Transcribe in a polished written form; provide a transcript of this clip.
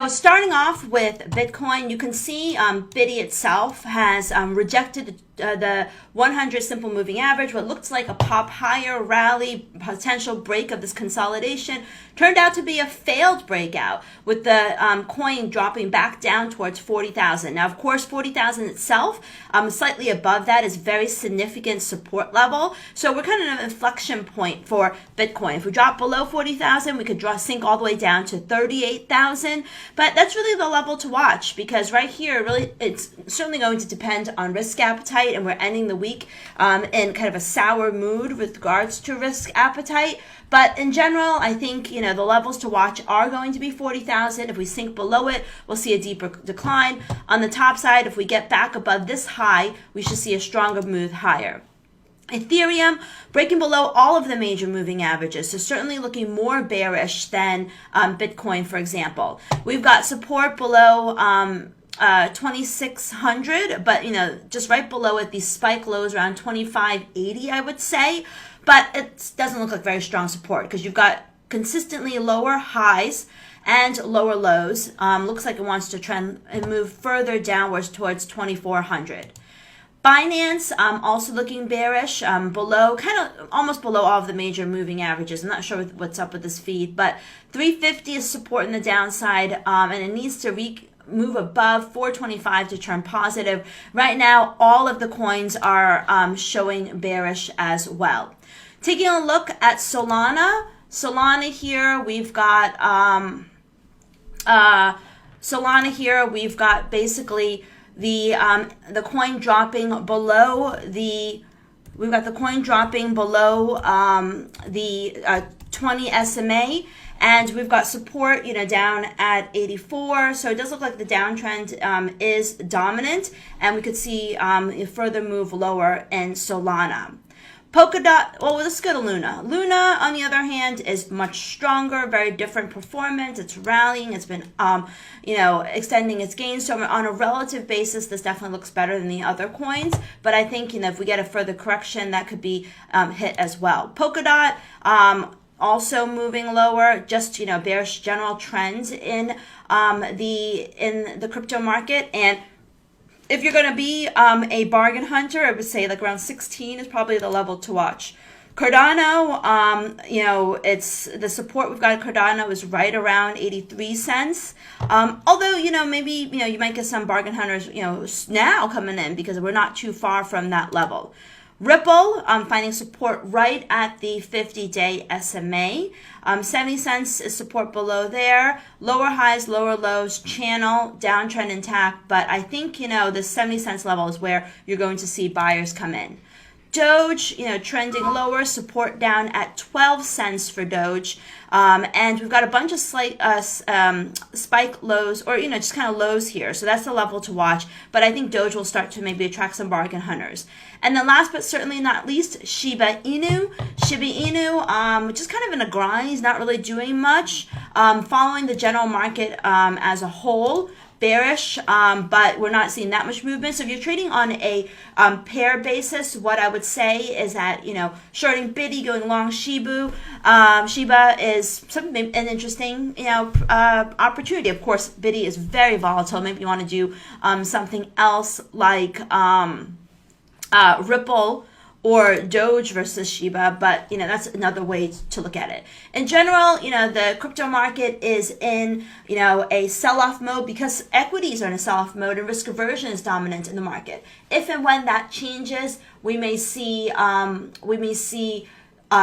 Starting off with Bitcoin, you can see Biddy itself has rejected the 100 simple moving average. What looks like a pop higher rally, potential break of this consolidation, turned out to be a failed breakout, with the coin dropping back down towards 40,000. Now, of course, 40,000 itself, slightly above that, is very significant support level. So we're kind of at an inflection point for Bitcoin. If we drop below 40,000, we could sink all the way down to 38,000. But that's really the level to watch, because right here, really, it's certainly going to depend on risk appetite, and we're ending the week in kind of a sour mood with regards to risk appetite. But in general, I think, the levels to watch are going to be 40,000. If we sink below it, we'll see a deeper decline. On the top side, if we get back above this high, we should see a stronger move higher. Ethereum breaking below all of the major moving averages, so certainly looking more bearish than Bitcoin, for example. We've got support below 2,600, but just right below it, these spike lows around 2,580, I would say. But it doesn't look like very strong support, because you've got consistently lower highs and lower lows. Looks like it wants to trend and move further downwards towards 2,400. Binance also looking bearish, below, kind of almost below all of the major moving averages. I'm not sure what's up with this feed, but 350 is supporting the downside, and it needs to move above 425 to turn positive. Right now, all of the coins are showing bearish as well. Taking a look at Solana. Solana here, we've got basically the coin dropping below the 20 SMA, and we've got support down at 84. So it does look like the downtrend is dominant, and we could see a further move lower in Solana. Polkadot, well, let's go to Luna. Luna, on the other hand, is much stronger, very different performance. It's rallying. It's been, extending its gains. So on a relative basis, this definitely looks better than the other coins. But I think, if we get a further correction, that could be hit as well. Polkadot, also moving lower, just, bearish general trends in the crypto market. And if you're going to be a bargain hunter, I would say like around 16 is probably the level to watch. Cardano, it's the support we've got at Cardano is right around 83 cents. Although, maybe, you might get some bargain hunters, now coming in, because we're not too far from that level. Ripple, finding support right at the 50-day SMA. 70 cents is support below there. Lower highs, lower lows, channel, downtrend intact. But I think, the 70 cents level is where you're going to see buyers come in. Doge, trending lower, support down at 12 cents for Doge. And we've got a bunch of slight spike lows, or, just kind of lows here. So that's the level to watch. But I think Doge will start to maybe attract some bargain hunters. And then last but certainly not least, Shiba Inu. Shiba Inu, just kind of in a grind. He's not really doing much. Following the general market as a whole. Bearish, but we're not seeing that much movement. So if you're trading on a pair basis, what I would say is that, shorting Biddy, going long Shiba is an interesting, opportunity. Of course, Biddy is very volatile. Maybe you want to do something else like Ripple or Doge versus Shiba, but that's another way to look at it. In general, the crypto market is in a sell-off mode, because equities are in a sell-off mode and risk aversion is dominant in the market. If and when that changes, we may see